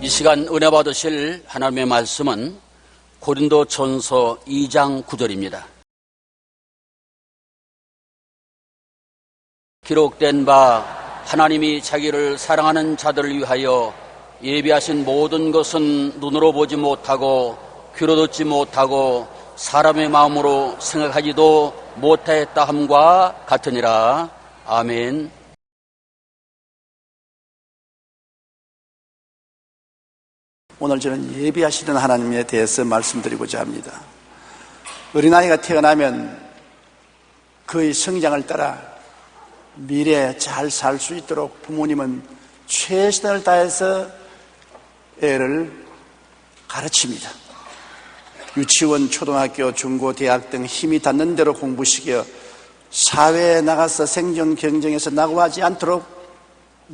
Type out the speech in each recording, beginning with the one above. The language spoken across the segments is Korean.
이 시간 은혜 받으실 하나님의 말씀은 고린도전서 2장 9절입니다. 기록된 바 하나님이 자기를 사랑하는 자들을 위하여 예비하신 모든 것은 눈으로 보지 못하고 귀로 듣지 못하고 사람의 마음으로 생각하지도 못하였다 함과 같으니라. 아멘. 오늘 저는 예비하시는 하나님에 대해서 말씀드리고자 합니다. 어린아이가 태어나면 그의 성장을 따라 미래에 잘 살 수 있도록 부모님은 최선을 다해서 애를 가르칩니다. 유치원, 초등학교, 중고, 대학 등 힘이 닿는 대로 공부시켜 사회에 나가서 생존 경쟁에서 낙오하지 않도록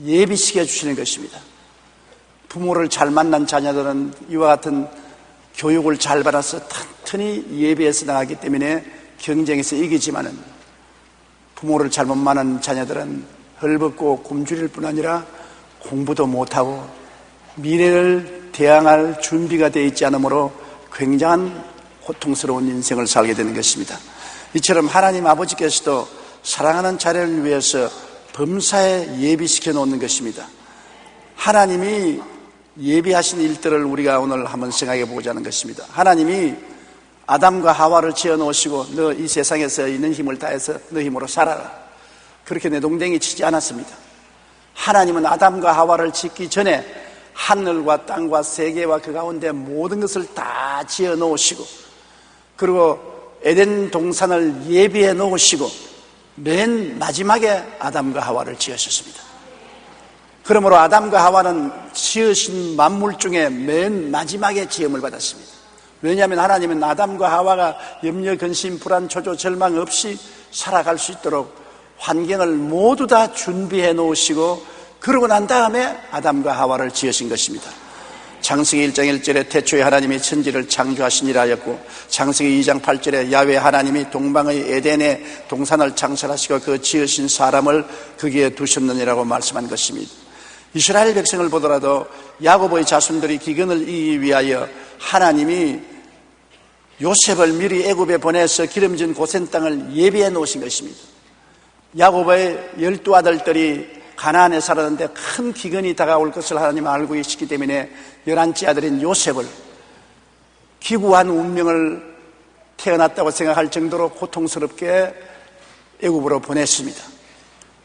예비시켜 주시는 것입니다. 부모를 잘 만난 자녀들은 이와 같은 교육을 잘 받아서 튼튼히 예비해서 나가기 때문에 경쟁에서 이기지만은 부모를 잘못 만난 자녀들은 헐벗고 굶주릴 뿐 아니라 공부도 못하고 미래를 대항할 준비가 되어 있지 않으므로 굉장한 고통스러운 인생을 살게 되는 것입니다. 이처럼 하나님 아버지께서도 사랑하는 자녀를 위해서 범사에 예비시켜 놓는 것입니다. 하나님이 예비하신 일들을 우리가 오늘 한번 생각해 보고자 하는 것입니다. 하나님이 아담과 하와를 지어 놓으시고 너 이 세상에서 있는 힘을 다해서 너 힘으로 살아라, 그렇게 내동댕이 치지 않았습니다. 하나님은 아담과 하와를 짓기 전에 하늘과 땅과 세계와 그 가운데 모든 것을 다 지어 놓으시고, 그리고 에덴 동산을 예비해 놓으시고 맨 마지막에 아담과 하와를 지으셨습니다. 그러므로 아담과 하와는 지으신 만물 중에 맨 마지막에 지음을 받았습니다. 왜냐하면 하나님은 아담과 하와가 염려, 근심, 불안, 초조, 절망 없이 살아갈 수 있도록 환경을 모두 다 준비해 놓으시고 그러고 난 다음에 아담과 하와를 지으신 것입니다. 창세기 1장 1절에 태초에 하나님이 천지를 창조하시니라 하였고, 창세기 2장 8절에 야훼 하나님이 동방의 에덴에 동산을 창설하시고 그 지으신 사람을 거기에 두셨느니라고 말씀한 것입니다. 이스라엘 백성을 보더라도 야곱의 자손들이 기근을 이기기 위하여 하나님이 요셉을 미리 애굽에 보내서 기름진 고센 땅을 예비해 놓으신 것입니다. 야곱의 12아들들이 가나안에 살았는데 큰 기근이 다가올 것을 하나님 알고 계시기 때문에 11째 아들인 요셉을 기구한 운명을 태어났다고 생각할 정도로 고통스럽게 애굽으로 보냈습니다.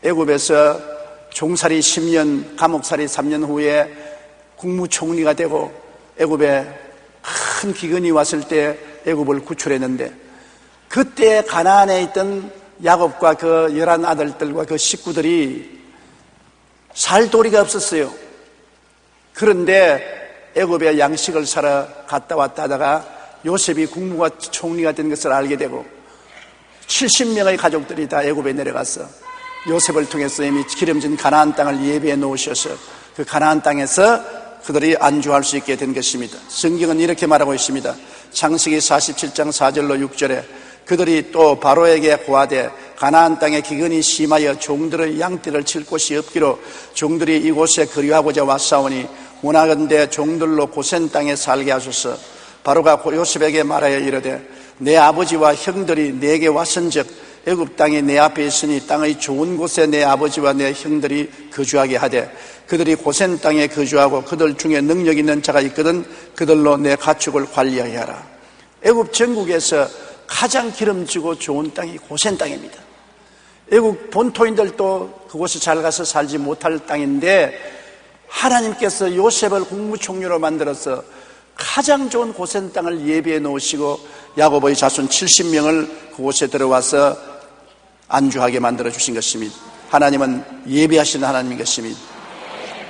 애굽에서 종살이 10년, 감옥살이 3년 후에 국무총리가 되고 애굽에 큰 기근이 왔을 때 애굽을 구출했는데, 그때 가나안에 있던 야곱과 그 11아들들과 그 식구들이 살 도리가 없었어요. 그런데 애굽에 양식을 사러 갔다 왔다 하다가 요셉이 국무가 총리가 된 것을 알게 되고 70명의 가족들이 다 애굽에 내려가서 요셉을 통해서 이미 기름진 가나안 땅을 예비해 놓으셔서 그 가나안 땅에서 그들이 안주할 수 있게 된 것입니다. 성경은 이렇게 말하고 있습니다. 창세기 47장 4절로 6절에 그들이 또 바로에게 고하되 가나안 땅에 기근이 심하여 종들의 양떼를 칠 곳이 없기로 종들이 이곳에 거류하고자 왔사오니 원하건대 종들로 고센 땅에 살게 하소서. 바로가 요셉에게 말하여 이르되 내 아버지와 형들이 내게 왔은즉 애굽 땅이 내 앞에 있으니 땅의 좋은 곳에 내 아버지와 내 형들이 거주하게 하되 그들이 고센 땅에 거주하고 그들 중에 능력 있는 자가 있거든 그들로 내 가축을 관리하게 하라. 애굽 전국에서 가장 기름지고 좋은 땅이 고센 땅입니다. 애국 본토인들도 그곳에 잘 가서 살지 못할 땅인데 하나님께서 요셉을 국무총리로 만들어서 가장 좋은 고센 땅을 예비해 놓으시고 야곱의 자손 70명을 그곳에 들어와서 안주하게 만들어 주신 것입니다. 하나님은 예비하시는 하나님인 것입니다.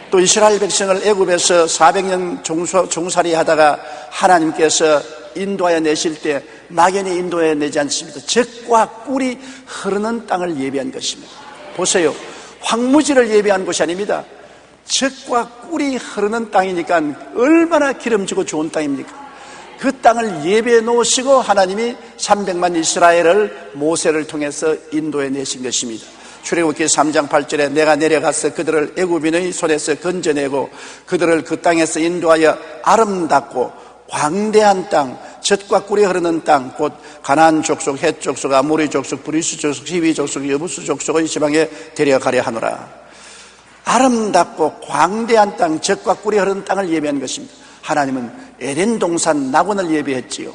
또 이스라엘 백성을 애굽에서 400년 종살이 하다가 하나님께서 인도하여 내실 때 막연히 인도하여 내지 않습니다. 젖과 꿀이 흐르는 땅을 예비한 것입니다. 보세요, 황무지를 예비한 것이 아닙니다. 젖과 꿀이 흐르는 땅이니까 얼마나 기름지고 좋은 땅입니까? 그 땅을 예비해 놓으시고 하나님이 300만 이스라엘을 모세를 통해서 인도해 내신 것입니다. 출애굽기 3장 8절에 내가 내려가서 그들을 애굽인의 손에서 건져내고 그들을 그 땅에서 인도하여 아름답고 광대한 땅, 젖과 꿀이 흐르는 땅, 곧 가나안 족속, 헷 족속, 아모리 족속, 브리스 족속, 히위 족속, 여부스 족속의 지방에 데려가려 하노라. 아름답고 광대한 땅, 젖과 꿀이 흐르는 땅을 예비한 것입니다. 하나님은 에덴 동산 낙원을 예비했지요.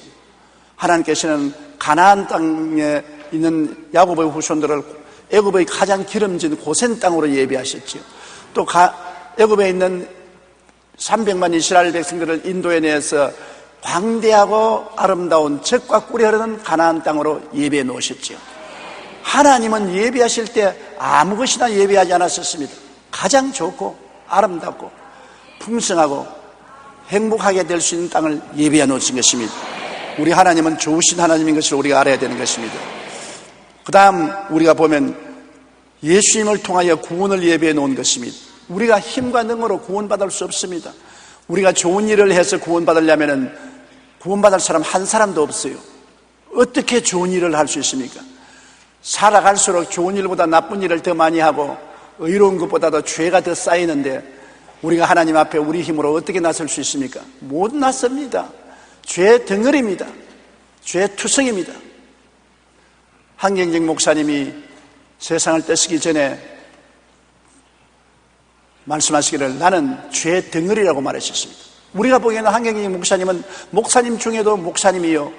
하나님께서는 가나안 땅에 있는 야곱의 후손들을 애굽의 가장 기름진 고센 땅으로 예비하셨지요. 또 애굽에 있는 300만 이스라엘 백성들을 인도해 내서 광대하고 아름다운 젖과 꿀이 흐르는 가나안 땅으로 예비해 놓으셨지요. 하나님은 예비하실 때 아무 것이나 예비하지 않았었습니다. 가장 좋고 아름답고 풍성하고 행복하게 될 수 있는 땅을 예비해 놓으신 것입니다. 우리 하나님은 좋으신 하나님인 것을 우리가 알아야 되는 것입니다. 그 다음 우리가 보면 예수님을 통하여 구원을 예비해 놓은 것입니다. 우리가 힘과 능으로 구원받을 수 없습니다. 우리가 좋은 일을 해서 구원받으려면 구원받을 사람 한 사람도 없어요. 어떻게 좋은 일을 할 수 있습니까? 살아갈수록 좋은 일보다 나쁜 일을 더 많이 하고 의로운 것보다도 죄가 더 쌓이는데 우리가 하나님 앞에 우리 힘으로 어떻게 나설 수 있습니까? 못 나섭니다. 죄 덩어리입니다. 죄 투성입니다. 한경직 목사님이 세상을 떠시기 전에 말씀하시기를 나는 죄 덩어리라고 말하셨습니다. 우리가 보기에는 한경직 목사님은 목사님 중에도 목사님이요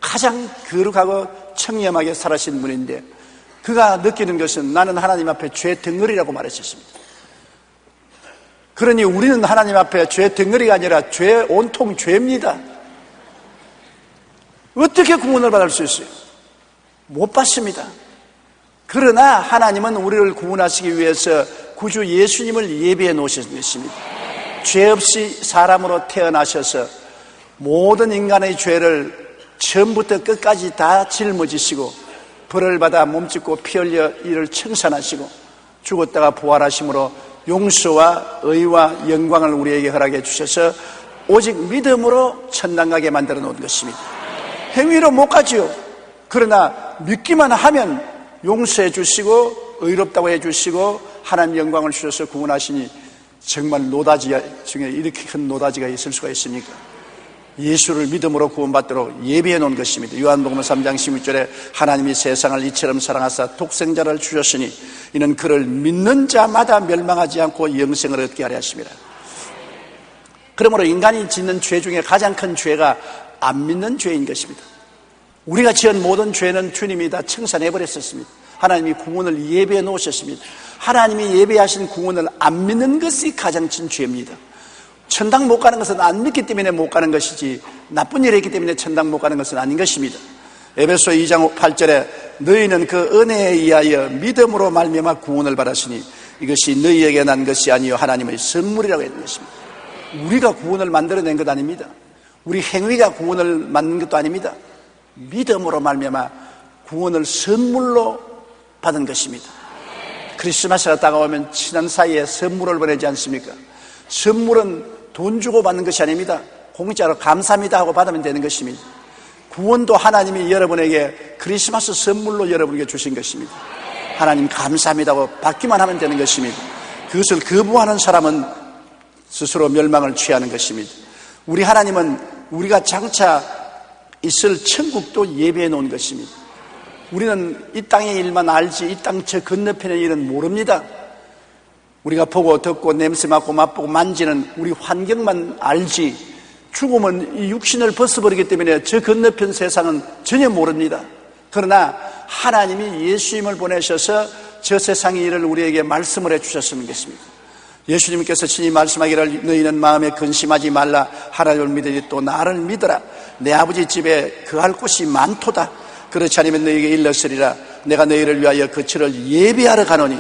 가장 거룩하고 청렴하게 살아신 분인데 그가 느끼는 것은 나는 하나님 앞에 죄 덩어리라고 말하셨습니다. 그러니 우리는 하나님 앞에 죄 덩어리가 아니라 죄 온통 죄입니다. 어떻게 구원을 받을 수 있어요? 못 받습니다. 그러나 하나님은 우리를 구원하시기 위해서 구주 예수님을 예비해 놓으신 것입니다. 죄 없이 사람으로 태어나셔서 모든 인간의 죄를 처음부터 끝까지 다 짊어지시고 벌을 받아 몸짓고 피 흘려 이를 청산하시고 죽었다가 부활하심으로 용서와 의와 영광을 우리에게 허락해 주셔서 오직 믿음으로 천당 가게 만들어 놓은 것입니다. 행위로 못 가지요. 그러나 믿기만 하면 용서해 주시고 의롭다고 해 주시고 하나님 영광을 주셔서 구원하시니 정말 노다지 중에 이렇게 큰 노다지가 있을 수가 있습니까? 예수를 믿음으로 구원받도록 예비해 놓은 것입니다. 요한복음 3장 16절에 하나님이 세상을 이처럼 사랑하사 독생자를 주셨으니 이는 그를 믿는 자마다 멸망하지 않고 영생을 얻게 하려 하십니다. 그러므로 인간이 짓는 죄 중에 가장 큰 죄가 안 믿는 죄인 것입니다. 우리가 지은 모든 죄는 주님이 다 청산해 버렸었습니다. 하나님이 구원을 예비해 놓으셨습니다. 하나님이 예비하신 구원을 안 믿는 것이 가장 큰 죄입니다. 천당 못 가는 것은 안 믿기 때문에 못 가는 것이지 나쁜 일을 했기 때문에 천당 못 가는 것은 아닌 것입니다. 에베소 2장 8절에 너희는 그 은혜에 의하여 믿음으로 말미암아 구원을 받았으니 이것이 너희에게 난 것이 아니요 하나님의 선물이라고 했는 것입니다. 우리가 구원을 만들어낸 것 아닙니다. 우리 행위가 구원을 만든 것도 아닙니다. 믿음으로 말미암아 구원을 선물로 받은 것입니다. 크리스마스가 다가오면 친한 사이에 선물을 보내지 않습니까? 선물은 돈 주고 받는 것이 아닙니다. 공짜로 감사합니다 하고 받으면 되는 것입니다. 구원도 하나님이 여러분에게 크리스마스 선물로 여러분에게 주신 것입니다. 하나님 감사합니다 하고 받기만 하면 되는 것입니다. 그것을 거부하는 사람은 스스로 멸망을 취하는 것입니다. 우리 하나님은 우리가 장차 있을 천국도 예비해 놓은 것입니다. 우리는 이 땅의 일만 알지 이 땅 저 건너편의 일은 모릅니다. 우리가 보고 듣고 냄새 맡고 맛보고 만지는 우리 환경만 알지 죽으면 이 육신을 벗어버리기 때문에 저 건너편 세상은 전혀 모릅니다. 그러나 하나님이 예수님을 보내셔서 저 세상의 일을 우리에게 말씀을 해주셨는 것입니다. 예수님께서 친히 말씀하기를 너희는 마음에 근심하지 말라. 하나님을 믿으니 또 나를 믿어라. 내 아버지 집에 거할 곳이 많도다. 그렇지 않으면 너희에게 일렀으리라. 내가 너희를 위하여 거처를 예비하러 가노니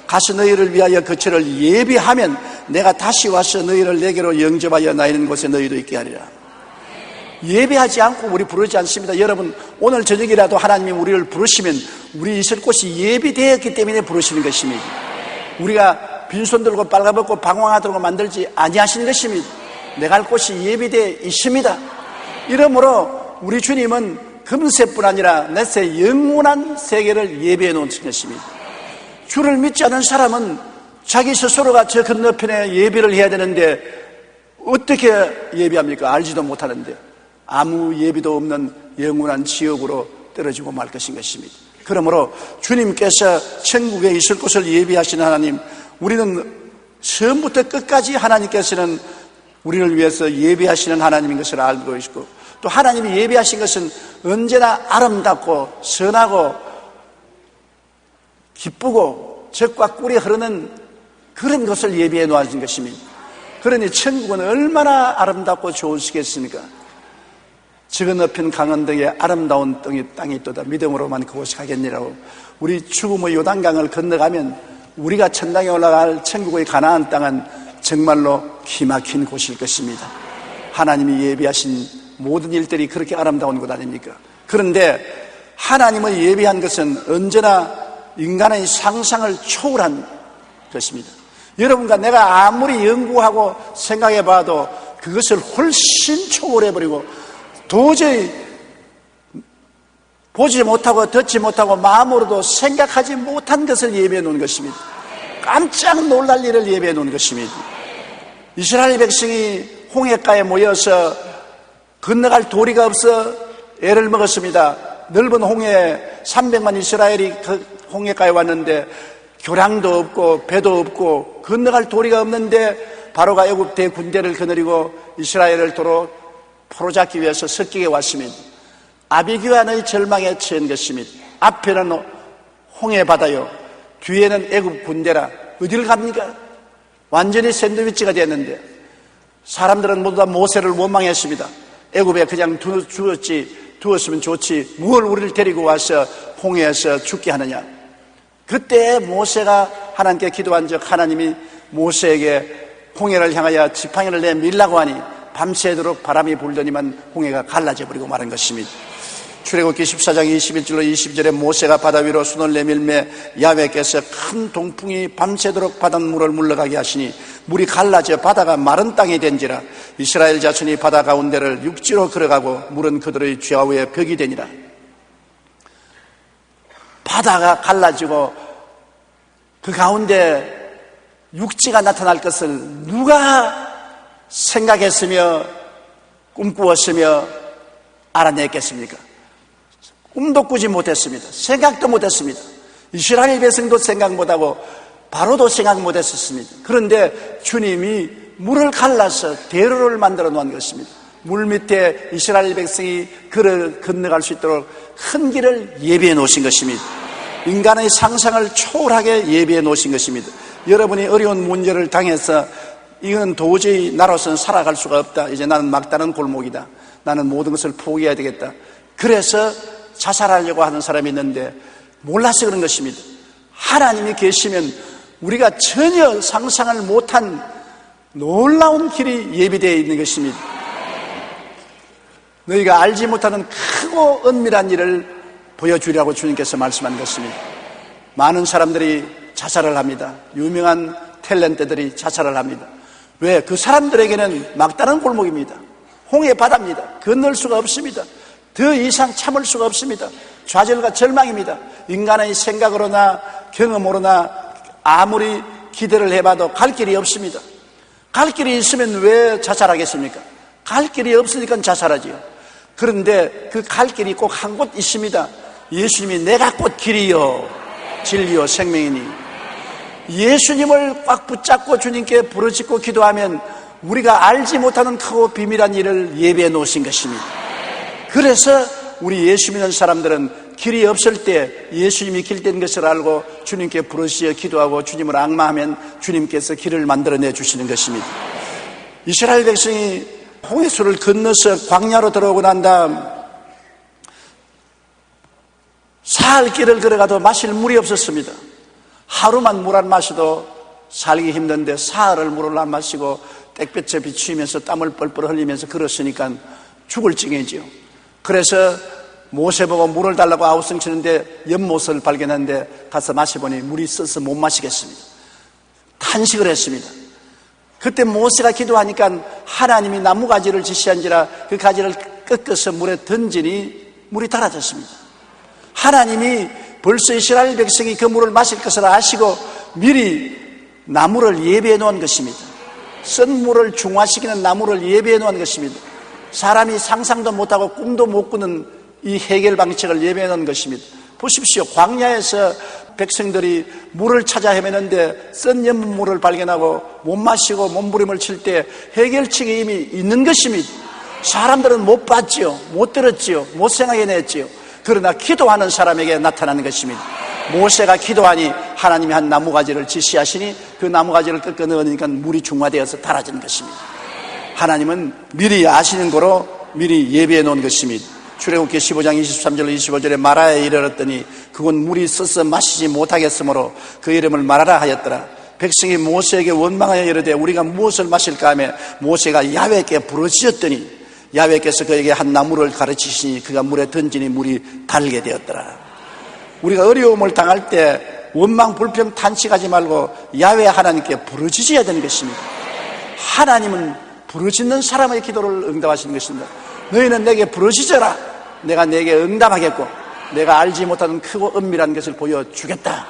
가서 너희를 위하여 거처를 예비하면 내가 다시 와서 너희를 내게로 영접하여 나 있는 곳에 너희도 있게 하리라. 예배하지 않고 우리 부르지 않습니다. 여러분 오늘 저녁이라도 하나님이 우리를 부르시면 우리 있을 곳이 예비되었기 때문에 부르시는 것입니다. 우리가 빈손 들고 빨가벗고 방황하도록 만들지 아니하시는 것입니다. 내가 갈 곳이 예비되어 있습니다. 이러므로 우리 주님은 금세뿐 아니라 내세 영원한 세계를 예비해 놓은 것입니다. 주를 믿지 않은 사람은 자기 스스로가 저 건너편에 예배를 해야 되는데 어떻게 예배합니까? 알지도 못하는데 아무 예비도 없는 영원한 지옥으로 떨어지고 말 것입니다. 그러므로 주님께서 천국에 있을 곳을 예비하시는 하나님, 우리는 처음부터 끝까지 하나님께서는 우리를 위해서 예비하시는 하나님인 것을 알고 있고, 또 하나님이 예비하신 것은 언제나 아름답고 선하고 기쁘고 젖과 꿀이 흐르는 그런 것을 예비해 놓아진 것입니다. 그러니 천국은 얼마나 아름답고 좋으시겠습니까? 저 건너편 강원도에 아름다운 땅이 있도다. 믿음으로만 그곳에 가겠니라고. 우리 죽음의 요단강을 건너가면 우리가 천당에 올라갈 천국의 가나안 땅은 정말로 기막힌 곳일 것입니다. 하나님이 예비하신 모든 일들이 그렇게 아름다운 곳 아닙니까? 그런데 하나님을 예비한 것은 언제나 인간의 상상을 초월한 것입니다. 여러분과 내가 아무리 연구하고 생각해 봐도 그것을 훨씬 초월해버리고 도저히 보지 못하고 듣지 못하고 마음으로도 생각하지 못한 것을 예비해 놓은 것입니다. 깜짝 놀랄 일을 예비해 놓은 것입니다. 이스라엘 백성이 홍해가에 모여서 건너갈 도리가 없어 애를 먹었습니다. 넓은 홍해 300만 이스라엘이 그 홍해가에 왔는데 교량도 없고 배도 없고 건너갈 도리가 없는데 바로가 애굽 대군대를 거느리고 이스라엘을 도로 포로잡기 위해서 섞이게 왔습니다. 아비규환의 절망에 처한 것입니다. 앞에는 홍해 바다요, 뒤에는 애굽 군대라 어디를 갑니까? 완전히 샌드위치가 됐는데 사람들은 모두 다 모세를 원망했습니다. 애굽에 그냥 두었으면 좋지 뭘 우리를 데리고 와서 홍해에서 죽게 하느냐. 그때 모세가 하나님께 기도한 적 하나님이 모세에게 홍해를 향하여 지팡이를 내밀라고 하니 밤새도록 바람이 불더니만 홍해가 갈라져 버리고 말한 것입니다. 출애굽기 14장 21절로 22절에 모세가 바다 위로 손을 내밀매 야훼께서 큰 동풍이 밤새도록 바닷물을 물러가게 하시니 물이 갈라져 바다가 마른 땅이 된지라. 이스라엘 자손이 바다 가운데를 육지로 걸어가고 물은 그들의 좌우에 벽이 되니라. 바다가 갈라지고 그 가운데 육지가 나타날 것을 누가 생각했으며 꿈꾸었으며 알아냈겠습니까? 꿈도 꾸지 못했습니다. 생각도 못했습니다. 이스라엘 백성도 생각 못하고 바로도 생각 못했었습니다. 그런데 주님이 물을 갈라서 대로를 만들어 놓은 것입니다. 물 밑에 이스라엘 백성이 건너갈 수 있도록 큰 길을 예비해 놓으신 것입니다. 인간의 상상을 초월하게 예비해 놓으신 것입니다. 여러분이 어려운 문제를 당해서 이건 도저히 나로서는 살아갈 수가 없다, 이제 나는 막다른 골목이다, 나는 모든 것을 포기해야 되겠다, 그래서 자살하려고 하는 사람이 있는데 몰라서 그런 것입니다. 하나님이 계시면 우리가 전혀 상상을 못한 놀라운 길이 예비되어 있는 것입니다. 너희가 알지 못하는 크고 은밀한 일을 보여주리라고 주님께서 말씀한 것입니다. 많은 사람들이 자살을 합니다. 유명한 탤런트들이 자살을 합니다. 왜? 그 사람들에게는 막다른 골목입니다. 홍해 바다입니다. 건널 수가 없습니다. 더 이상 참을 수가 없습니다. 좌절과 절망입니다. 인간의 생각으로나 경험으로나 아무리 기대를 해봐도 갈 길이 없습니다. 갈 길이 있으면 왜 자살하겠습니까? 갈 길이 없으니까 자살하지요. 그런데 그 갈 길이 꼭 한 곳 있습니다. 예수님이 내가 곧 길이요 진리요 생명이니, 예수님을 꽉 붙잡고 주님께 부르짖고 기도하면 우리가 알지 못하는 크고 비밀한 일을 예비해 놓으신 것입니다. 그래서 우리 예수 믿는 사람들은 길이 없을 때 예수님이 길 된 것을 알고 주님께 부르짖어 기도하고 주님을 앙마하면 주님께서 길을 만들어내 주시는 것입니다. 이스라엘 백성이 홍해수를 건너서 광야로 들어오고 난 다음 사흘 길을 걸어가도 마실 물이 없었습니다. 하루만 물 안 마셔도 살기 힘든데 사흘을 물을 안 마시고 땡볕에 비추면서 땀을 뻘뻘 흘리면서 걸었으니까 죽을 징이지요. 그래서 모세 보고 물을 달라고 아우성치는데 연못을 발견했는데 가서 마셔보니 물이 써서 못 마시겠습니다. 탄식을 했습니다. 그때 모세가 기도하니까 하나님이 나무가지를 지시한지라 그 가지를 꺾어서 물에 던지니 물이 달아졌습니다. 하나님이 벌써 이스라엘 백성이 그 물을 마실 것을 아시고 미리 나무를 예비해 놓은 것입니다. 쓴 물을 중화시키는 나무를 예비해 놓은 것입니다. 사람이 상상도 못하고 꿈도 못 꾸는 이 해결 방식을 예비해 놓은 것입니다. 보십시오. 광야에서 백성들이 물을 찾아 헤매는데 쓴 연못물을 발견하고 못 마시고 몸부림을 칠 때 해결책이 이미 있는 것입니다. 사람들은 못 봤지요, 못 들었지요, 못 생각해냈지요. 그러나 기도하는 사람에게 나타나는 것입니다. 모세가 기도하니 하나님이 한 나무가지를 지시하시니 그 나무가지를 꺾어 넣으니까 물이 중화되어서 달아지는 것입니다. 하나님은 미리 아시는 거로 미리 예비해 놓은 것입니다. 출애굽기 15장 23절 25절에 마라에 이르렀더니 그곳 물이 써서 마시지 못하겠으므로 그 이름을 마라라 하였더라. 백성이 모세에게 원망하여 이르되 우리가 무엇을 마실까 하며 모세가 야훼께 부르짖었더니 야훼께서 그에게 한 나무를 가르치시니 그가 물에 던지니 물이 달게 되었더라. 우리가 어려움을 당할 때 원망 불평 탄식하지 말고 야훼 하나님께 부르짖어야 되는 것입니다. 하나님은 부르짖는 사람의 기도를 응답하시는 것입니다. 너희는 내게 부르짖어라. 내가 내게 응답하겠고 내가 알지 못하는 크고 은밀한 것을 보여주겠다.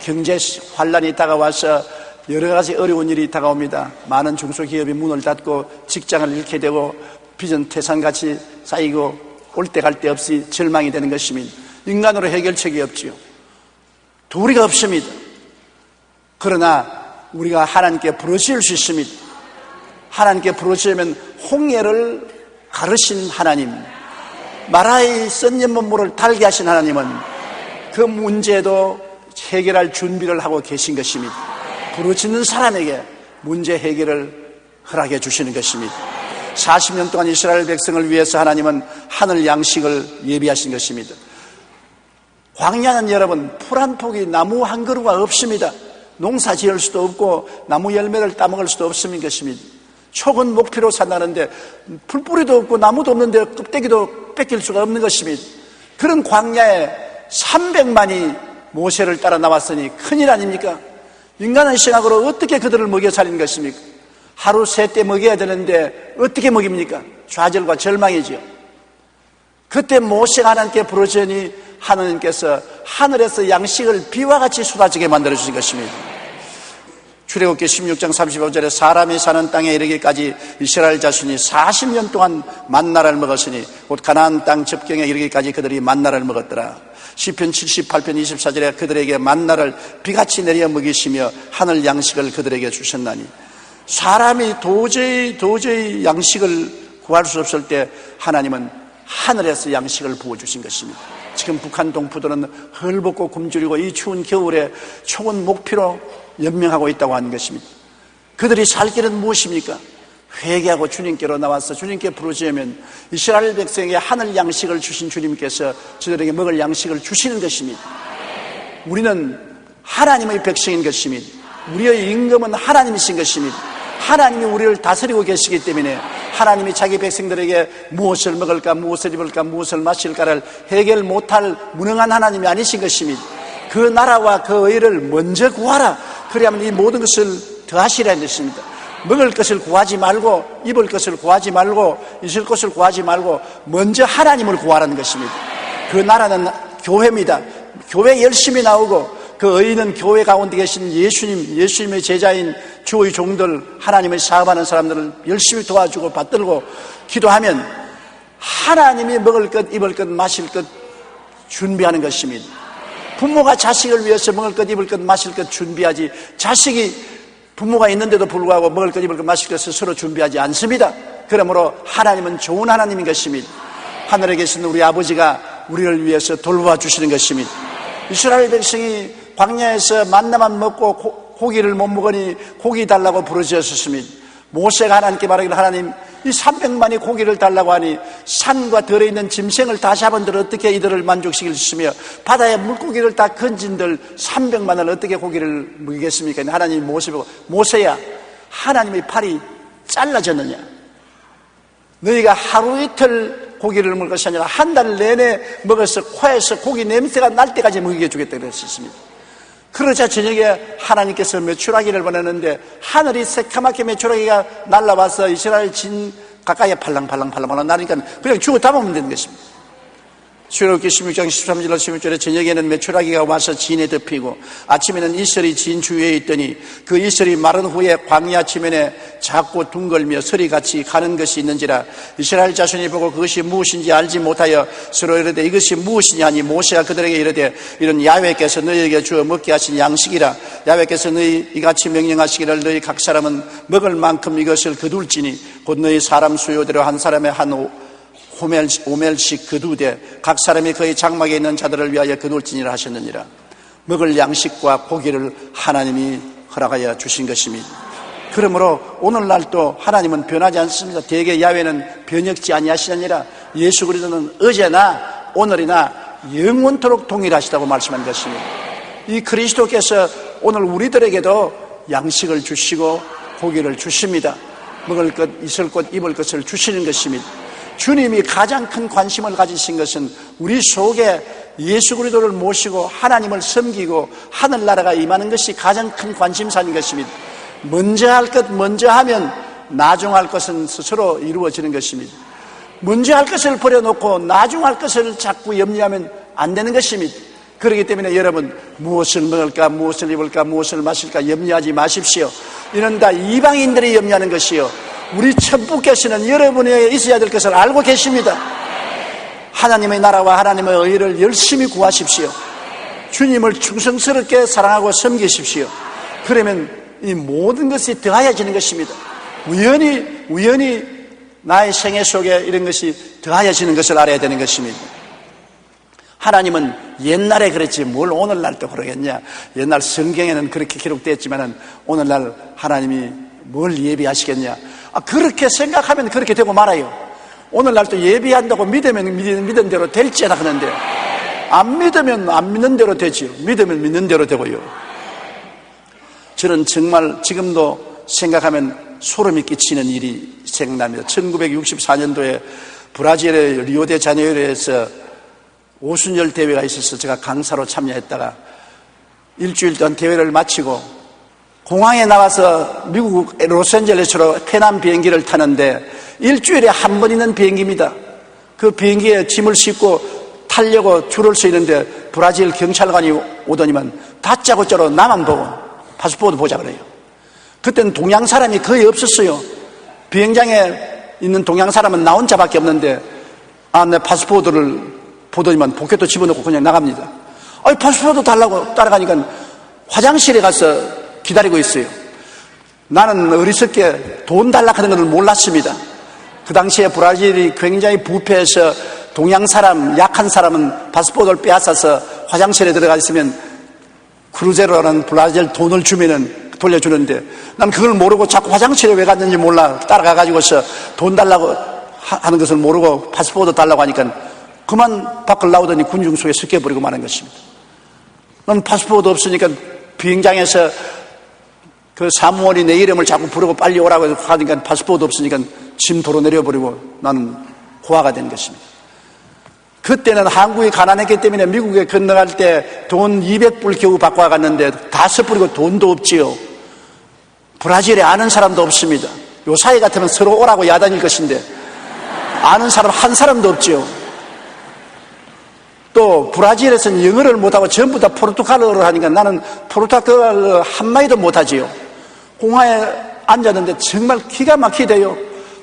경제 환란이 다가와서 여러 가지 어려운 일이 다가옵니다. 많은 중소기업이 문을 닫고 직장을 잃게 되고 빚은 태산같이 쌓이고 올 때 갈 데 없이 절망이 되는 것입니다. 인간으로 해결책이 없지요. 도리가 없습니다. 그러나 우리가 하나님께 부르짖을 수 있습니다. 하나님께 부르짖으면 홍해를 가르신 하나님, 마라의 쓴 연못물을 달게 하신 하나님은 그 문제도 해결할 준비를 하고 계신 것입니다. 부르짖는 사람에게 문제 해결을 허락해 주시는 것입니다. 40년 동안 이스라엘 백성을 위해서 하나님은 하늘 양식을 예비하신 것입니다. 광야는 여러분 풀 한 폭이 나무 한 그루가 없습니다. 농사 지을 수도 없고 나무 열매를 따먹을 수도 없는 것입니다. 촉은 목피로 산다는데 풀뿌리도 없고 나무도 없는데 껍데기도 뺏길 수가 없는 것입니다. 그런 광야에 300만이 모세를 따라 나왔으니 큰일 아닙니까? 인간의 생각으로 어떻게 그들을 먹여 살린 것입니까? 하루 3때 먹여야 되는데 어떻게 먹입니까? 좌절과 절망이지요. 그때 모세가 하나님께 부르짖으니 하나님께서 하늘에서 양식을 비와 같이 쏟아지게 만들어주신 것입니다. 출애굽기 16장 35절에 사람이 사는 땅에 이르기까지 이스라엘 자손이 40년 동안 만나를 먹었으니 곧 가나안 땅 접경에 이르기까지 그들이 만나를 먹었더라. 시편 78편 24절에 그들에게 만나를 비같이 내려 먹이시며 하늘 양식을 그들에게 주셨나니 사람이 도저히 양식을 구할 수 없을 때 하나님은 하늘에서 양식을 부어주신 것입니다. 지금 북한 동포들은 헐벗고 굶주리고 이 추운 겨울에 촉은 목피로 연명하고 있다고 하는 것입니다. 그들이 살 길은 무엇입니까? 회개하고 주님께로 나와서 주님께 부르짖으면 이스라엘 백성에게 하늘 양식을 주신 주님께서 저들에게 먹을 양식을 주시는 것입니다. 우리는 하나님의 백성인 것입니다. 우리의 임금은 하나님이신 것입니다. 하나님이 우리를 다스리고 계시기 때문에 하나님이 자기 백성들에게 무엇을 먹을까, 무엇을 입을까, 무엇을 마실까를 해결 못할 무능한 하나님이 아니신 것입니다. 그 나라와 그 의를 먼저 구하라. 그래야만 이 모든 것을 더하시라는 것입니다. 먹을 것을 구하지 말고, 입을 것을 구하지 말고, 있을 것을 구하지 말고 먼저 하나님을 구하라는 것입니다. 그 나라는 교회입니다. 교회 열심히 나오고 그 의인은 교회 가운데 계신 예수님의 제자인 주의 종들, 하나님을 사업하는 사람들을 열심히 도와주고 받들고 기도하면 하나님이 먹을 것, 입을 것, 마실 것 준비하는 것입니다. 부모가 자식을 위해서 먹을 것, 입을 것, 마실 것 준비하지 자식이 부모가 있는데도 불구하고 먹을 것, 입을 것, 마실 것을 스스로 준비하지 않습니다. 그러므로 하나님은 좋은 하나님인 것입니다. 하늘에 계신 우리 아버지가 우리를 위해서 돌보아 주시는 것입니다. 이스라엘 백성이 광야에서 만나만 먹고 고기를 못 먹으니 고기 달라고 부르짖었습니다. 모세가 하나님께 말하기를 하나님 이 300만이 고기를 달라고 하니 산과 들에 있는 짐승을 다 잡은들 어떻게 이들을 만족시킬 수 있으며 바다에 물고기를 다 건진들 300만을 어떻게 고기를 먹이겠습니까? 하나님이 모세 보고 모세야 하나님의 팔이 잘라졌느냐? 너희가 하루 이틀 고기를 먹을 것이 아니라 한 달 내내 먹어서 코에서 고기 냄새가 날 때까지 먹여 주겠다 그랬습니다. 그러자 저녁에 하나님께서 메추라기를 보내는데 하늘이 새카맣게 메추라기가 날라와서 이스라엘 진 가까이에 팔랑팔랑 나니까 그냥 주워 담으면 되는 것입니다. 출애굽기 16장 13절로 16절에 저녁에는 메추라기가 와서 진에 덮이고 아침에는 이슬이 진 주위에 있더니 그 이슬이 마른 후에 광야 지면에 작고 둥글며 서리같이 가는 것이 있는지라 이스라엘 자손이 보고 그것이 무엇인지 알지 못하여 서로 이르되 이것이 무엇이냐 하니 모세가 그들에게 이르되 이런 야훼께서 너희에게 주어 먹게 하신 양식이라 야훼께서 너희 이같이 명령하시기를 너희 각 사람은 먹을 만큼 이것을 거둘지니 곧 너희 사람 수요대로 한 사람의 한 오멜씩 거두되 각 사람이 그의 장막에 있는 자들을 위하여 거둘지니라 하셨느니라. 먹을 양식과 고기를 하나님이 허락하여 주신 것입니다. 그러므로 오늘날도 하나님은 변하지 않습니다. 대개 야훼는 변혁지 아니하시느니라. 예수 그리스도는 어제나 오늘이나 영원토록 동일하시다고 말씀한 것입니다. 이 그리스도께서 오늘 우리들에게도 양식을 주시고 고기를 주십니다. 먹을 것, 있을 것, 입을 것을 주시는 것입니다. 주님이 가장 큰 관심을 가지신 것은 우리 속에 예수 그리스도를 모시고 하나님을 섬기고 하늘나라가 임하는 것이 가장 큰 관심사인 것입니다. 먼저 할 것 먼저 하면 나중 할 것은 스스로 이루어지는 것입니다. 먼저 할 것을 버려놓고 나중 할 것을 자꾸 염려하면 안 되는 것입니다. 그렇기 때문에 여러분 무엇을 먹을까, 무엇을 입을까, 무엇을 마실까 염려하지 마십시오. 이는 다 이방인들이 염려하는 것이요, 우리 천부께서는 여러분에게 있어야 될 것을 알고 계십니다. 하나님의 나라와 하나님의 의를 열심히 구하십시오. 주님을 충성스럽게 사랑하고 섬기십시오. 그러면 이 모든 것이 더하여지는 것입니다. 우연히 나의 생애 속에 이런 것이 더하여지는 것을 알아야 되는 것입니다. 하나님은 옛날에 그랬지 뭘 오늘날도 그러겠냐. 옛날 성경에는 그렇게 기록되었지만 오늘날 하나님이 뭘 예비하시겠냐. 그렇게 생각하면 그렇게 되고 말아요. 오늘날도 예비한다고 믿으면 믿은 대로 될지나 하는데 안 믿으면 안 믿는 대로 되지요. 믿으면 믿는 대로 되고요. 저는 정말 지금도 생각하면 소름이 끼치는 일이 생각납니다. 1964년도에 브라질의 리오데자네이루에서 오순절 대회가 있어서 제가 강사로 참여했다가 일주일 동안 대회를 마치고 공항에 나와서 미국 로스앤젤레스로 페남 비행기를 타는데 일주일에 한 번 있는 비행기입니다. 그 비행기에 짐을 싣고 타려고 줄을 서 있는데 브라질 경찰관이 오더니만 다짜고짜로 나만 보고 파스포르트 보자 그래요. 그때는 동양 사람이 거의 없었어요. 비행장에 있는 동양 사람은 나 혼자밖에 없는데 내 파스포르트를 보더니만 포켓도 집어넣고 그냥 나갑니다. 파스포르트 달라고 따라가니까 화장실에 가서 기다리고 있어요. 나는 어리석게 돈 달라 하는 것을 몰랐습니다. 그 당시에 브라질이 굉장히 부패해서 동양 사람, 약한 사람은 파스포르트를 빼앗아서 화장실에 들어가 있으면 크루제로라는 브라질 돈을 주면은 돌려주는데 난 그걸 모르고 자꾸 화장실에 왜 갔는지 몰라 따라가가지고서 돈 달라고 하는 것을 모르고 파스포르트 달라고 하니까 그만 밖을 나오더니 군중 속에 섞여버리고 마는 것입니다. 난 파스포르트 없으니까 비행장에서 그 사무원이 내 이름을 자꾸 부르고 빨리 오라고 하니까 파스포르트 없으니까 짐 도로 내려버리고 나는 고아가 된 것입니다. 그때는 한국이 가난했기 때문에 미국에 건너갈 때 돈 200불 겨우 받고 갔는데 다 써버리고 돈도 없지요. 브라질에 아는 사람도 없습니다. 요 사이 같으면 서로 오라고 야단일 것인데 아는 사람 한 사람도 없지요. 또 브라질에서는 영어를 못하고 전부 다 포르투갈어를 하니까 나는 포르투갈어 한마디도 못하지요. 공항에 앉았는데 정말 기가 막히대요.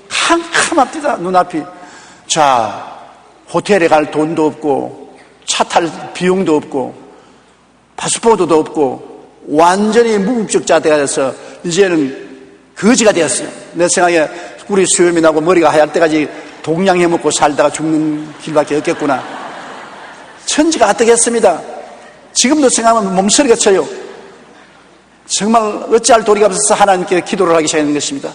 캄캄합니다, 눈앞이. 자, 호텔에 갈 돈도 없고 차 탈 비용도 없고 파스포르트도 없고 완전히 무국적자 되어서 이제는 거지가 되었어요. 내 생각에 우리 수염이 나고 머리가 하얄 때까지 동양 해먹고 살다가 죽는 길밖에 없겠구나. 천지가 어떻겠습니다. 지금도 생각하면 몸서리가 쳐요. 정말 어찌할 도리가 없어서 하나님께 기도를 하기 시작하는 것입니다.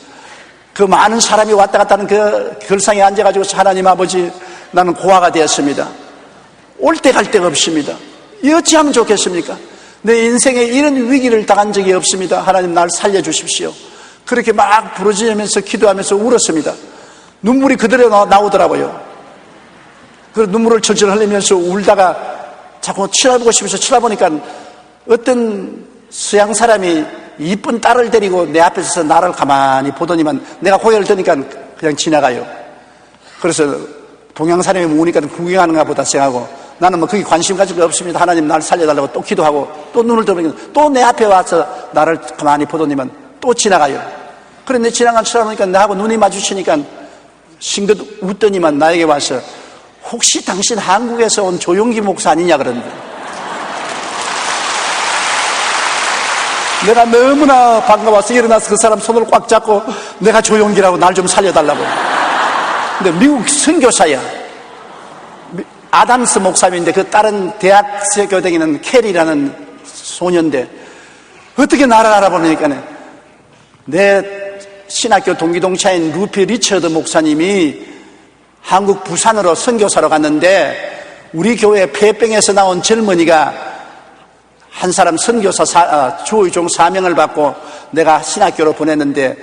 그 많은 사람이 왔다 갔다 하는 그 결상에 앉아가지고 하나님 아버지 나는 고아가 되었습니다. 올 때 갈 데가 없습니다. 어찌하면 좋겠습니까? 내 인생에 이런 위기를 당한 적이 없습니다. 하나님 날 살려주십시오. 그렇게 막 부르짖으면서 기도하면서 울었습니다. 눈물이 그대로 나오더라고요. 그 눈물을 철철 흘리면서 울다가 자꾸 쳐다보고 싶어서 쳐다보니까 어떤 서양 사람이 이쁜 딸을 데리고 내 앞에 서서 나를 가만히 보더니만 내가 고개를 드니까 그냥 지나가요. 그래서 동양 사람이 모으니까 구경하는가 보다 생각하고 나는 뭐 그게 관심 가질 거 없습니다. 하나님 날 살려달라고 또 기도하고 또 눈을 떠보니까 또 내 앞에 와서 나를 가만히 보더니만 또 지나가요. 그래 내 지나간 쳐다보니까 나하고 눈이 마주치니까 싱긋 웃더니만 나에게 와서 혹시 당신 한국에서 온 조용기 목사 아니냐 그러는데 내가 너무나 반가워서 일어나서 그 사람 손을 꽉 잡고 내가 조용기라고 날 좀 살려달라고. 근데 미국 선교사야. 아담스 목사님인데 그 다른 대학교 다니는 캐리라는 소년인데 어떻게 나를 알아보니까 내 신학교 동기동창인 루피 리처드 목사님이 한국 부산으로 선교사로 갔는데 우리 교회 폐병에서 나온 젊은이가 한 사람 선교사 주의종 사명을 받고 내가 신학교로 보냈는데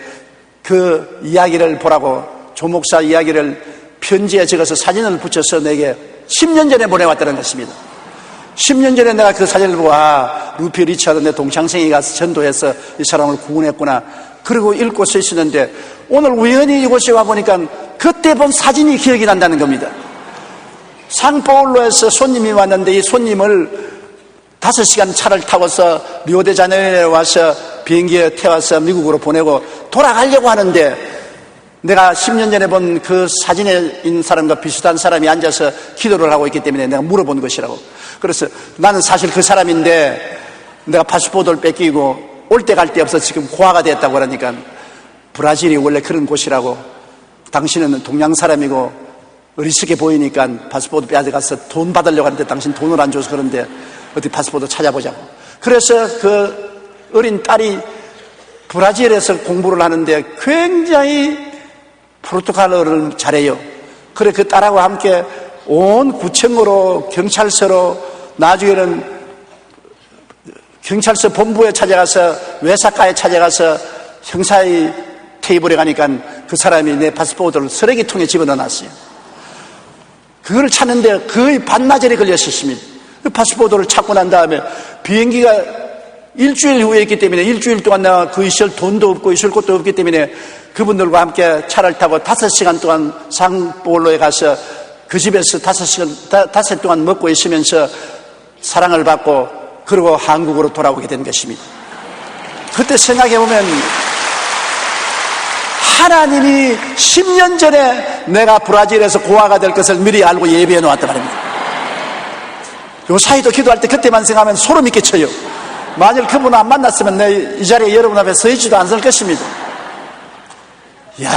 그 이야기를 보라고 조 목사 이야기를 편지에 적어서 사진을 붙여서 내게 10년 전에 보내왔다는 것입니다. 10년 전에 내가 그 사진을 보고 루피 리처드 내 동창생이 가서 전도해서 이 사람을 구원했구나. 그리고 읽고 서 있었는데 오늘 우연히 이곳에 와보니까 그때 본 사진이 기억이 난다는 겁니다. 상파울로에서 손님이 왔는데 이 손님을 5시간 차를 타고서 리오데자네이루에 와서 비행기에 태워서 미국으로 보내고 돌아가려고 하는데 내가 10년 전에 본 그 사진에 있는 사람과 비슷한 사람이 앉아서 기도를 하고 있기 때문에 내가 물어본 것이라고. 그래서 나는 사실 그 사람인데 내가 파스포르트를 뺏기고 올 때 갈 데 없어 지금 고아가 됐다고 그러니까 브라질이 원래 그런 곳이라고. 당신은 동양 사람이고 어리석게 보이니까 파스포르트 빼앗아가서 돈 받으려고 하는데 당신 돈을 안 줘서 그런데 어디 파스포르트 찾아보자고. 그래서 그 어린 딸이 브라질에서 공부를 하는데 굉장히 포르투갈어를 잘해요. 그래 그 딸하고 함께 온 구청으로 경찰서로 나중에는 경찰서 본부에 찾아가서 외사과에 찾아가서 형사의 테이블에 가니까 그 사람이 내 파스포르트를 쓰레기통에 집어넣어놨어요. 그걸 찾는데 거의 반나절이 걸렸었습니다. 그 파스포르트를 찾고 난 다음에 비행기가 일주일 후에 있기 때문에 일주일 동안 내가 그 있을 돈도 없고 있을 곳도 없기 때문에 그분들과 함께 차를 타고 5시간 동안 상파울로에 가서 그 집에서 5시간 동안 먹고 있으면서 사랑을 받고 그리고 한국으로 돌아오게 된 것입니다. 그때 생각해보면 하나님이 10년 전에 내가 브라질에서 고아가 될 것을 미리 알고 예비해 놓았단 말입니다. 요 사이도 기도할 때 그때만 생각하면 소름이 끼쳐요. 만일 그분 안 만났으면 내 이 자리에 여러분 앞에 서 있지도 않을 것입니다. 이야,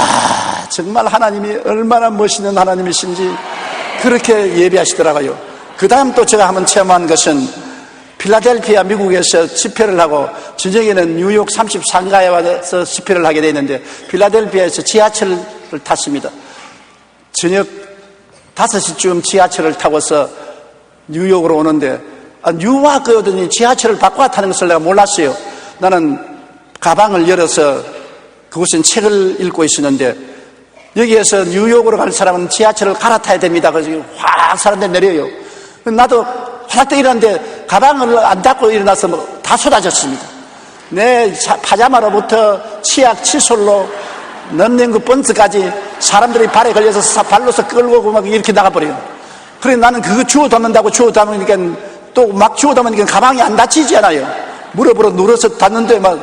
정말 하나님이 얼마나 멋있는 하나님이신지 그렇게 예비하시더라고요. 그 다음 또 제가 한번 체험한 것은 필라델피아 미국에서 집회를 하고 저녁에는 뉴욕 33가에 와서 집회를 하게 되었는데 필라델피아에서 지하철을 탔습니다. 저녁 5시쯤 지하철을 타고서 뉴욕으로 오는데 뉴와크였더니 지하철을 바꿔 타는 것을 내가 몰랐어요. 나는 가방을 열어서 그곳은 책을 읽고 있었는데 여기에서 뉴욕으로 갈 사람은 지하철을 갈아타야 됩니다. 그래서 확 사람들이 내려요. 나도 화딱 일어났는데 가방을 안 닫고 일어나서 다 쏟아졌습니다. 내 파자마로부터 치약, 칫솔로 넣는 그 번트까지 사람들이 발에 걸려서 발로서 끌고 막 이렇게 나가버려요. 그래 나는 그거 주워 담는다고 주워 담으니까 또 막 주워 담으니까 가방이 안 닫히지 않아요. 무릎으로 눌러서 닫는데 막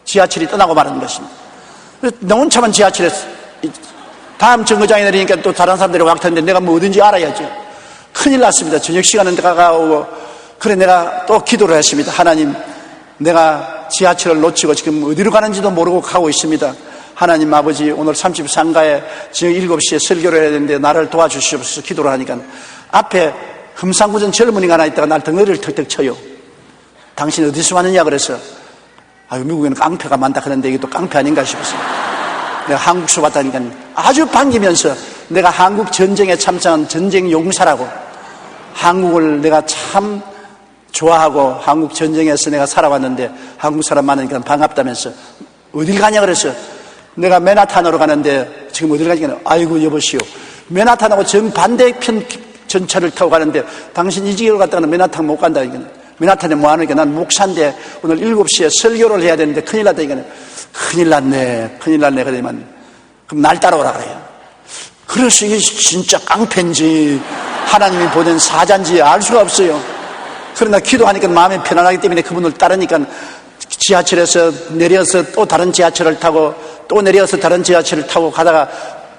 지하철이 떠나고 말하는 것입니다. 나 혼자만 지하철에 다음 정거장에 내리니까 또 다른 사람들이 와 타는데 내가 뭐 어딘지 알아야죠. 큰일 났습니다. 저녁 시간은 다가오고 그래 내가 또 기도를 했습니다. 하나님, 내가 지하철을 놓치고 지금 어디로 가는지도 모르고 가고 있습니다. 하나님 아버지, 오늘 33가에 저녁 7시에 설교를 해야 되는데 나를 도와주시옵소서 기도를 하니까 앞에 흠상구전 젊은이가 하나 있다가 날 덩어리를 턱턱 쳐요. 당신 어디서 왔느냐 그래서 아유 미국에는 깡패가 많다 그런데 이게 또 깡패 아닌가 싶었어요. 내가 한국서 왔다니까 아주 반기면서 내가 한국 전쟁에 참석한 전쟁 용사라고 한국을 내가 참 좋아하고 한국 전쟁에서 내가 살아왔는데 한국 사람 많으니까 반갑다면서 어딜 가냐 그래서 내가 맨하탄으로 가는데 지금 어딜 가니까 아이고 여보시오 맨하탄하고 정반대편 전철을 타고 가는데 당신 이 지역으로 갔다가는 맨하탄 못 간다니까 맨하탄에 뭐 하니까 난 목사인데 오늘 7시에 설교를 해야 되는데 큰일 났다니까 큰일 났네 그러더니만 그럼 날 따라오라 그래요. 그래서 이게 진짜 깡패인지 하나님이 보낸 사자인지 알 수가 없어요. 그러나 기도하니까 마음이 편안하기 때문에 그분을 따르니까 지하철에서 내려서 또 다른 지하철을 타고 또 내려서 다른 지하철을 타고 가다가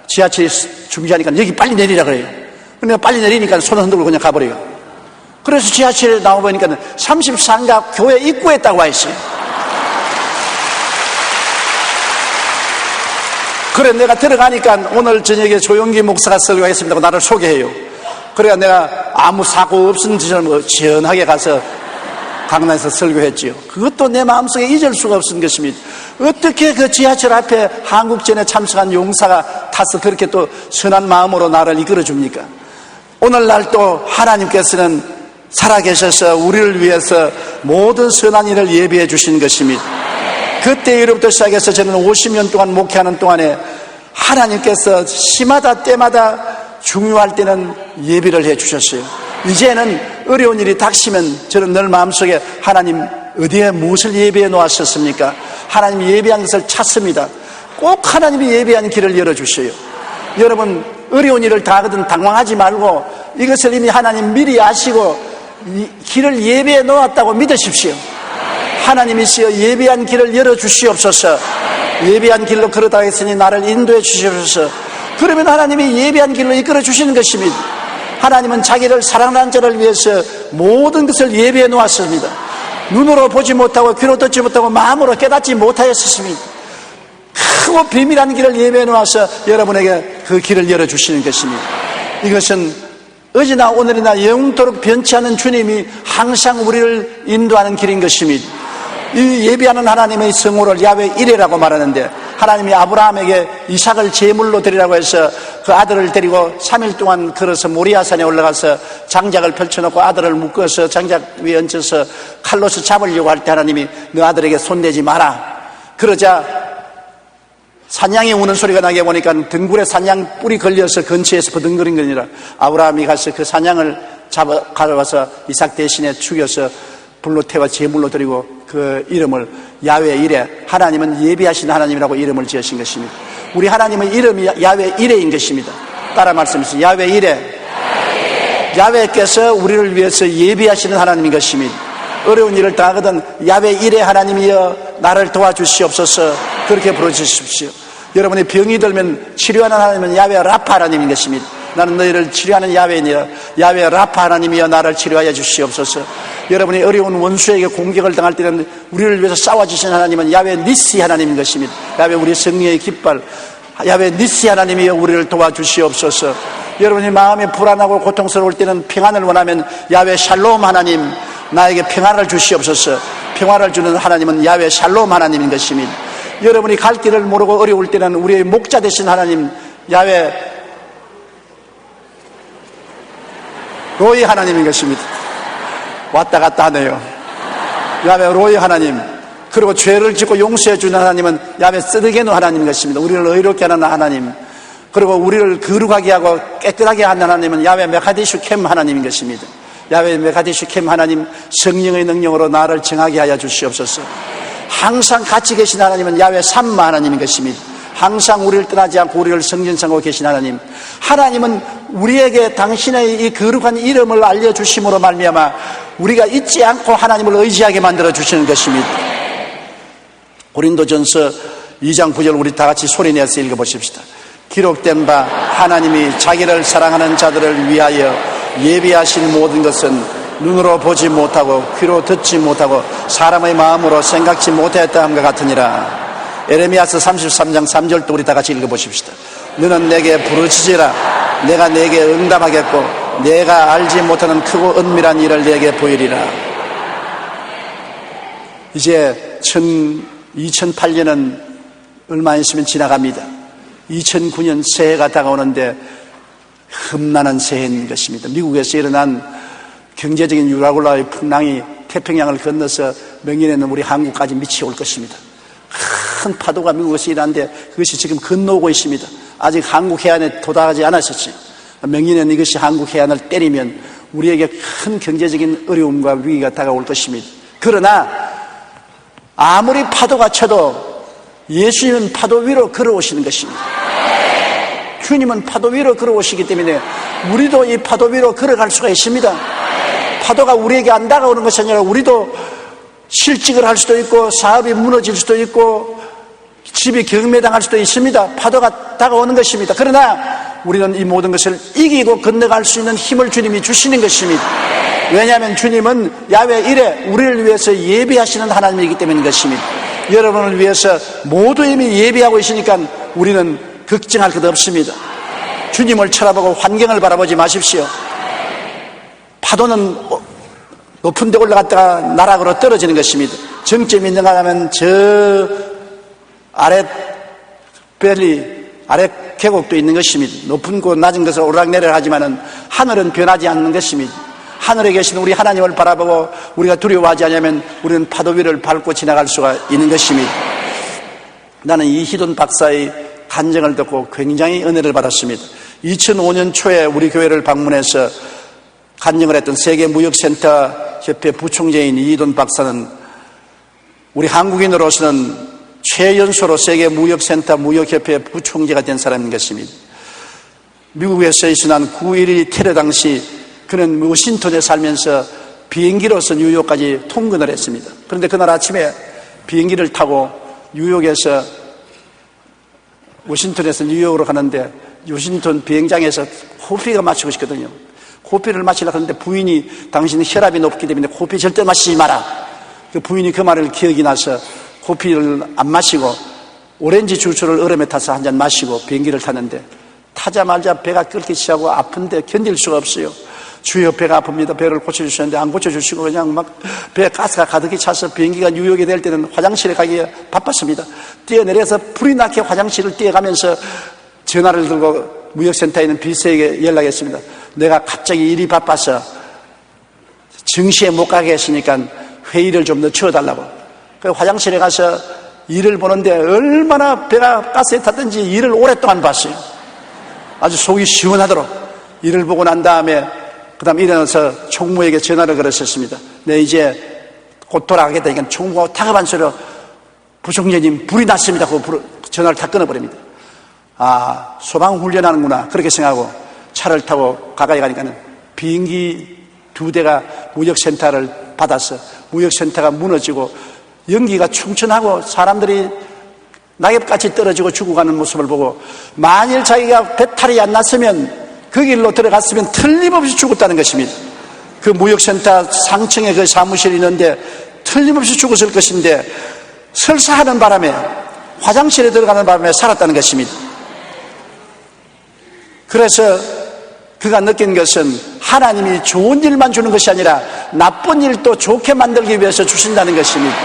지하철이 준비하니까 여기 빨리 내리라 그래요. 그러니까 빨리 내리니까 손을 흔들고 그냥 가버려요. 그래서 지하철에 나와보니까 33가 교회 입구에 딱 와 있어요. 그래 내가 들어가니까 오늘 저녁에 조용기 목사가 설교하겠습니다고 나를 소개해요. 그래야 내가 아무 사고 없은 지점 시원하게 가서 강남에서 설교했지요. 그것도 내 마음속에 잊을 수가 없는 것입니다. 어떻게 그 지하철 앞에 한국전에 참석한 용사가 타서 그렇게 또 선한 마음으로 나를 이끌어 줍니까? 오늘날 또 하나님께서는 살아계셔서 우리를 위해서 모든 선한 일을 예비해 주신 것입니다. 그때 이후부터 시작해서 저는 50년 동안 목회하는 동안에 하나님께서 시마다 때마다 중요할 때는 예비를 해 주셨어요. 이제는 어려운 일이 닥치면 저는 늘 마음속에 하나님 어디에 무엇을 예비해 놓았었습니까? 하나님 예비한 것을 찾습니다. 꼭 하나님이 예비한 길을 열어주셔요. 여러분 어려운 일을 당하거든 당황하지 말고 이것을 이미 하나님 미리 아시고 길을 예비해 놓았다고 믿으십시오. 하나님이시여 예비한 길을 열어주시옵소서. 예비한 길로 걸어다 했으니 나를 인도해 주시옵소서. 그러면 하나님이 예비한 길로 이끌어 주시는 것입니다. 하나님은 자기를 사랑하는 자를 위해서 모든 것을 예비해 놓았습니다. 눈으로 보지 못하고 귀로 듣지 못하고 마음으로 깨닫지 못하였습니다. 크고 비밀한 길을 예비해 놓아서 여러분에게 그 길을 열어주시는 것입니다. 이것은 어제나 오늘이나 영원토록 변치 않은 주님이 항상 우리를 인도하는 길인 것입니다. 이 예비하는 하나님의 성호를 야훼 이레라고 말하는데 하나님이 아브라함에게 이삭을 제물로 드리라고 해서 그 아들을 데리고 3일 동안 걸어서 모리아산에 올라가서 장작을 펼쳐놓고 아들을 묶어서 장작 위에 얹어서 칼로서 잡으려고 할 때 하나님이 너 아들에게 손대지 마라. 그러자 사냥이 우는 소리가 나게 보니까 등굴에 사냥 뿔이 걸려서 근처에서 버둥거린 게 아니라 아브라함이 가서 그 사냥을 가져가서 이삭 대신에 죽여서 불로 태워 제물로 드리고 그 이름을 야훼 이레, 하나님은 예비하신 하나님이라고 이름을 지으신 것입니다. 우리 하나님의 이름이 야훼 이레인 것입니다. 따라 말씀하세요. 야훼 이레. 야훼께서 우리를 위해서 예비하시는 하나님인 것입니다. 어려운 일을 당하거든 야훼 이레 하나님이여 나를 도와주시옵소서 그렇게 부르짖으십시오. 여러분이 병이 들면 치료하는 하나님은 야훼 라파 하나님인 것입니다. 나는 너희를 치료하는 야훼니여 야훼 라파 하나님이여 나를 치료하여 주시옵소서. 여러분이 어려운 원수에게 공격을 당할 때는 우리를 위해서 싸워주신 하나님은 야훼 니시 하나님인 것입니다. 야훼 우리 승리의 깃발 야훼 니시 하나님이여 우리를 도와주시옵소서. 여러분이 마음이 불안하고 고통스러울 때는 평안을 원하면 야훼 샬롬 하나님 나에게 평안을 주시옵소서. 평화를 주는 하나님은 야훼 샬롬 하나님인 것입니다. 여러분이 갈 길을 모르고 어려울 때는 우리의 목자 되신 하나님 야훼 로이 하나님인 것입니다. 왔다 갔다 하네요. 야훼 로이 하나님. 그리고 죄를 짓고 용서해 주는 하나님은 야훼 쓰드게노 하나님인 것입니다. 우리를 의롭게 하는 하나님. 그리고 우리를 거룩하게 하고 깨끗하게 하는 하나님은 야훼 메카디슈 캠 하나님인 것입니다. 야훼 메카디슈 캠 하나님 성령의 능력으로 나를 정하게 하여 주시옵소서. 항상 같이 계신 하나님은 야훼 삼마 하나님인 것입니다. 항상 우리를 떠나지 않고 우리를 성전상하고 계신 하나님. 하나님은 우리에게 당신의 이 거룩한 이름을 알려주심으로 말미암아 우리가 잊지 않고 하나님을 의지하게 만들어 주시는 것입니다. 고린도전서 2장 9절 우리 다 같이 소리내서 읽어보십시다. 기록된 바 하나님이 자기를 사랑하는 자들을 위하여 예비하신 모든 것은 눈으로 보지 못하고 귀로 듣지 못하고 사람의 마음으로 생각지 못했다 함과 같으니라. 에레미야서 33장 3절도 우리 다 같이 읽어보십시다. 너는 내게 부르짖으라. 내가 내게 응답하겠고 내가 알지 못하는 크고 은밀한 일을 내게 보이리라. 이제 2008년은 얼마 있으면 지나갑니다. 2009년 새해가 다가오는데 험난한 새해인 것입니다. 미국에서 일어난 경제적인 유라굴라의 풍랑이 태평양을 건너서 명년에는 우리 한국까지 미치올 것입니다. 큰 파도가 미국에서 일어나는데 그것이 지금 건너오고 있습니다. 아직 한국 해안에 도달하지 않았었죠. 명년에는 이것이 한국 해안을 때리면 우리에게 큰 경제적인 어려움과 위기가 다가올 것입니다. 그러나 아무리 파도가 쳐도 예수님은 파도 위로 걸어오시는 것입니다. 주님은 파도 위로 걸어오시기 때문에 우리도 이 파도 위로 걸어갈 수가 있습니다. 파도가 우리에게 안 다가오는 것이 아니라 우리도 실직을 할 수도 있고 사업이 무너질 수도 있고 집이 경매당할 수도 있습니다. 파도가 다가오는 것입니다. 그러나 우리는 이 모든 것을 이기고 건너갈 수 있는 힘을 주님이 주시는 것입니다. 왜냐하면 주님은 야훼 이레, 우리를 위해서 예비하시는 하나님이기 때문인 것입니다. 여러분을 위해서 모두 이미 예비하고 있으니까 우리는 걱정할 것 없습니다. 주님을 쳐다보고 환경을 바라보지 마십시오. 파도는 높은 데 올라갔다가 나락으로 떨어지는 것입니다. 정점이 있는가 하면 저 아래 아래 계곡도 있는 것입니다. 높은 곳 낮은 것을 오르락내리락 하지만은 하늘은 변하지 않는 것입니다. 하늘에 계신 우리 하나님을 바라보고 우리가 두려워하지 않으면 우리는 파도 위를 밟고 지나갈 수가 있는 것입니다. 나는 이희돈 박사의 간증을 듣고 굉장히 은혜를 받았습니다. 2005년 초에 우리 교회를 방문해서 간증을 했던 세계무역센터 협회 부총재인 이희돈 박사는 우리 한국인으로서는 최연소로 세계무역센터 무역협회 부총재가 된 사람인 것입니다. 미국에서 있었던 9.11 테러 당시 그는 워싱턴에 살면서 비행기로서 뉴욕까지 통근을 했습니다. 그런데 그날 아침에 비행기를 타고 뉴욕에서 워싱턴에서 뉴욕으로 가는데 워싱턴 비행장에서 커피가 마시고 싶거든요. 커피를 마시려고 하는데 부인이 당신은 혈압이 높기 때문에 커피 절대 마시지 마라. 그 부인이 그 말을 기억이 나서 커피를 안 마시고 오렌지 주스를 얼음에 타서 한 잔 마시고 비행기를 탔는데 타자마자 배가 끓기 시작하고 아픈데 견딜 수가 없어요. 주여 배가 아픕니다. 배를 고쳐주셨는데 안 고쳐주시고 그냥 막 배에 가스가 가득히 차서 비행기가 뉴욕에 될 때는 화장실에 가기에 바빴습니다. 뛰어내려서 불이 나게 화장실을 뛰어가면서 전화를 들고 무역센터에 있는 비서에게 연락했습니다. 내가 갑자기 일이 바빠서 정시에 못 가게 했으니까 회의를 좀 늦춰달라고. 그 화장실에 가서 일을 보는데 얼마나 배가 가스에 탔든지 일을 오랫동안 봤어요. 아주 속이 시원하도록 일을 보고 난 다음에 그 다음 일어나서 총무에게 전화를 걸었었습니다. 네, 이제 곧 돌아가게 되니까 총무가 다급한 소리로 부총재님 불이 났습니다. 그 전화를 다 끊어버립니다. 아, 소방훈련하는구나 그렇게 생각하고 차를 타고 가까이 가니까는 비행기 2대가 무역센터를 받아서 무역센터가 무너지고 연기가 충천하고 사람들이 낙엽같이 떨어지고 죽어가는 모습을 보고 만일 자기가 배탈이 안 났으면 그 길로 들어갔으면 틀림없이 죽었다는 것입니다. 그 무역센터 상층에 그 사무실이 있는데 틀림없이 죽었을 것인데 설사하는 바람에 화장실에 들어가는 바람에 살았다는 것입니다. 그래서 그가 느낀 것은 하나님이 좋은 일만 주는 것이 아니라 나쁜 일도 좋게 만들기 위해서 주신다는 것입니다.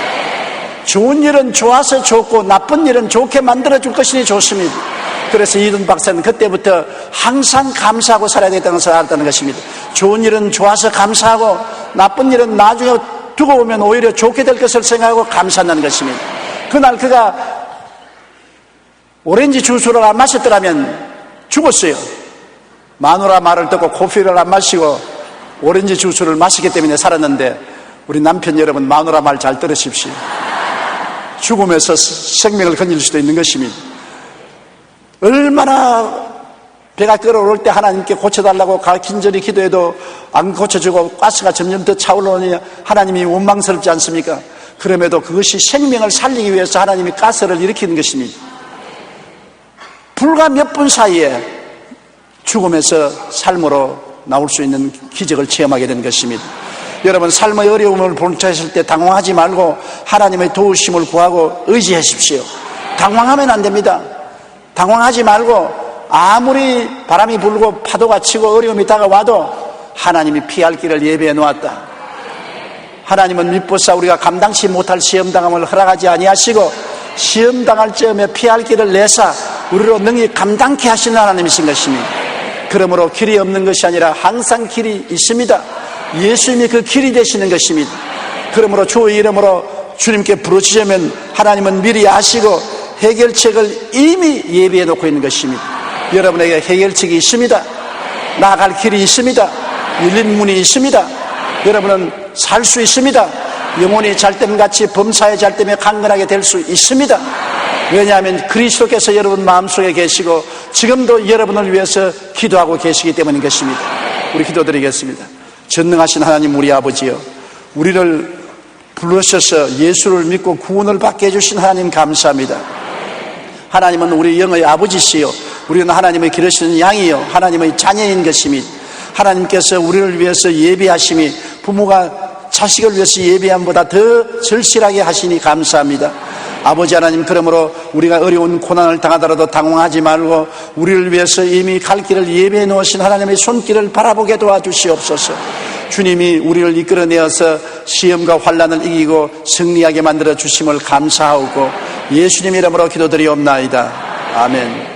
좋은 일은 좋아서 좋고 나쁜 일은 좋게 만들어줄 것이니 좋습니다. 그래서 이희돈 박사는 그때부터 항상 감사하고 살아야 되겠다는 것을 알았다는 것입니다. 좋은 일은 좋아서 감사하고 나쁜 일은 나중에 두고 보면 오히려 좋게 될 것을 생각하고 감사한다는 것입니다. 그날 그가 오렌지 주스를 안 마셨더라면 죽었어요. 마누라 말을 듣고 커피를 안 마시고 오렌지 주스를 마시기 때문에 살았는데 우리 남편 여러분 마누라 말 잘 들으십시오. 죽음에서 생명을 건질 수도 있는 것입니다. 얼마나 배가 끓어오를 때 하나님께 고쳐달라고 긴절히 기도해도 안 고쳐주고 가스가 점점 더 차오르니 하나님이 원망스럽지 않습니까? 그럼에도 그것이 생명을 살리기 위해서 하나님이 가스를 일으키는 것입니다. 불과 몇 분 사이에 죽음에서 삶으로 나올 수 있는 기적을 체험하게 된 것입니다. 여러분 삶의 어려움을 본처했을 때 당황하지 말고 하나님의 도우심을 구하고 의지하십시오. 당황하면 안 됩니다. 당황하지 말고 아무리 바람이 불고 파도가 치고 어려움이 다가와도 하나님이 피할 길을 예비해 놓았다. 하나님은 미쁘사 우리가 감당치 못할 시험당함을 허락하지 아니하시고 시험당할 즈음에 피할 길을 내사 우리로 능히 감당케 하시는 하나님이신 것입니다. 그러므로 길이 없는 것이 아니라 항상 길이 있습니다. 예수님이 그 길이 되시는 것입니다. 그러므로 주의 이름으로 주님께 부르짖으면 하나님은 미리 아시고 해결책을 이미 예비해 놓고 있는 것입니다. 여러분에게 해결책이 있습니다. 나아갈 길이 있습니다. 열린 문이 있습니다. 여러분은 살 수 있습니다. 영혼이 잘됨같이 범사에 잘됨에 강건하게 될 수 있습니다. 왜냐하면 그리스도께서 여러분 마음속에 계시고 지금도 여러분을 위해서 기도하고 계시기 때문인 것입니다. 우리 기도드리겠습니다. 전능하신 하나님 우리 아버지여, 우리를 부르셔서 예수를 믿고 구원을 받게 해주신 하나님 감사합니다. 하나님은 우리 영의 아버지시요, 우리는 하나님의 기르시는 양이요 하나님의 자녀인 것이니 하나님께서 우리를 위해서 예비하심이 부모가 자식을 위해서 예비함보다 더 절실하게 하시니 감사합니다. 아버지 하나님, 그러므로 우리가 어려운 고난을 당하더라도 당황하지 말고 우리를 위해서 이미 갈 길을 예비해 놓으신 하나님의 손길을 바라보게 도와주시옵소서. 주님이 우리를 이끌어내어서 시험과 환난을 이기고 승리하게 만들어 주심을 감사하고 예수님 이름으로 기도드리옵나이다. 아멘.